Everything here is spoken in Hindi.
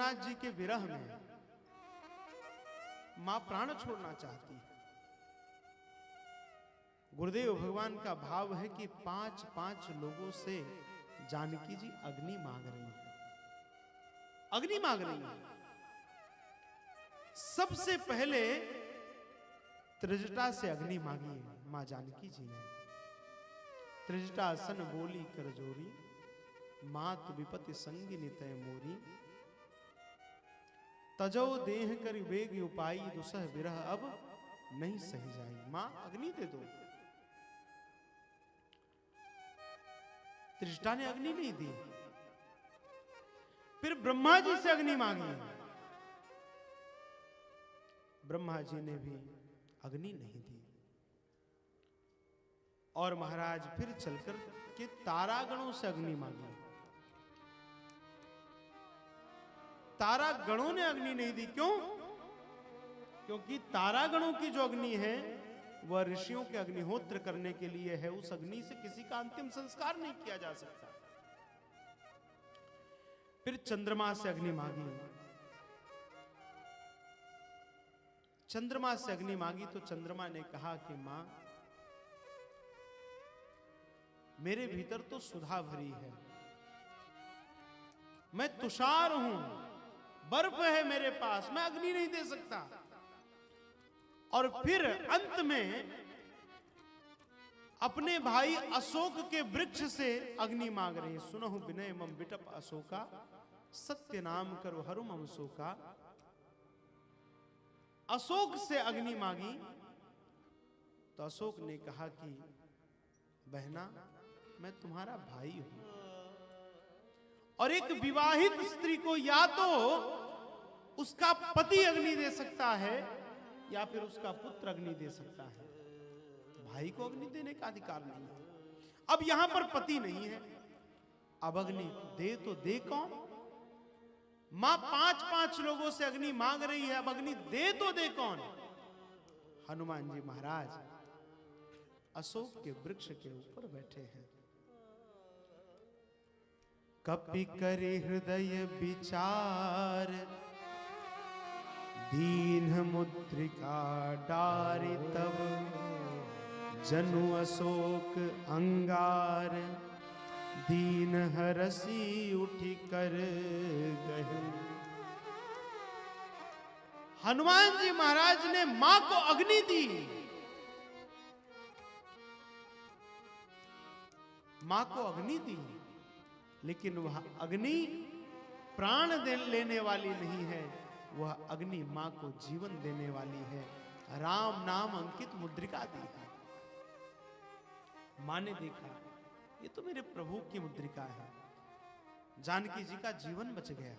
रघुनाथ जी के विरह में मां प्राण छोड़ना चाहती है। गुरुदेव भगवान का भाव है कि 5-5 लोगों से जानकी जी अग्नि मांग रही है, अग्नि मांग रही है। सबसे पहले त्रिजटा से अग्नि मांगी है मां जानकी जी ने। त्रिजटा सन बोली कर जोरी, मात विपति संगिनी तय मोरी। तजो देह कर वेग उपाई, दुसह विरह अब नहीं सही जाई। मां अग्नि दे दो। त्रिजटा ने अग्नि नहीं दी। फिर ब्रह्मा जी से अग्नि मांगी, ब्रह्मा जी ने भी अग्नि नहीं दी। और महाराज फिर चलकर के तारागणों से अग्नि मांगी। तारागणों ने अग्नि नहीं दी। क्यों? क्योंकि तारागणों की जो अग्नि है वह ऋषियों के अग्निहोत्र करने के लिए है। उस अग्नि से किसी का अंतिम संस्कार नहीं किया जा सकता। फिर चंद्रमा से अग्नि मांगी। चंद्रमा से अग्नि मांगी तो चंद्रमा ने कहा कि मां, मेरे भीतर तो सुधा भरी है, मैं तुषार हूं, बर्फ है मेरे पास, मैं अग्नि नहीं दे सकता। और फिर अंत में अपने भाई अशोक के वृक्ष से अग्नि मांग रहे हैं। सुनहु विनय मम विटप अशोका, सत्य नाम करो हरु मम शोका। अशोक से अग्नि मांगी तो अशोक ने कहा कि बहना, मैं तुम्हारा भाई हूं। और एक विवाहित स्त्री को या तो उसका पति अग्नि दे सकता है या फिर उसका पुत्र अग्नि दे सकता है। भाई को अग्नि देने का अधिकार नहीं है। अब यहां पर पति नहीं है, अब अग्नि दे तो दे कौन? मां 5-5 लोगों से अग्नि मांग रही है, अब अग्नि दे तो दे कौन? हनुमान जी महाराज अशोक के वृक्ष के ऊपर बैठे हैं। कपि करे हृदय विचार, दीन मुद्रिका डारि तब, जनु अशोक अंगार, दीन हरसी उठी कर गए। हनुमान जी महाराज ने मां को अग्नि दी, मां को अग्नि दी, लेकिन वह अग्नि प्राण लेने वाली नहीं है, वह अग्नि मां को जीवन देने वाली है। राम नाम अंकित मुद्रिका दी है। मां ने देखा ये तो मेरे प्रभु की मुद्रिका है। जानकी जी का जीवन बच गया।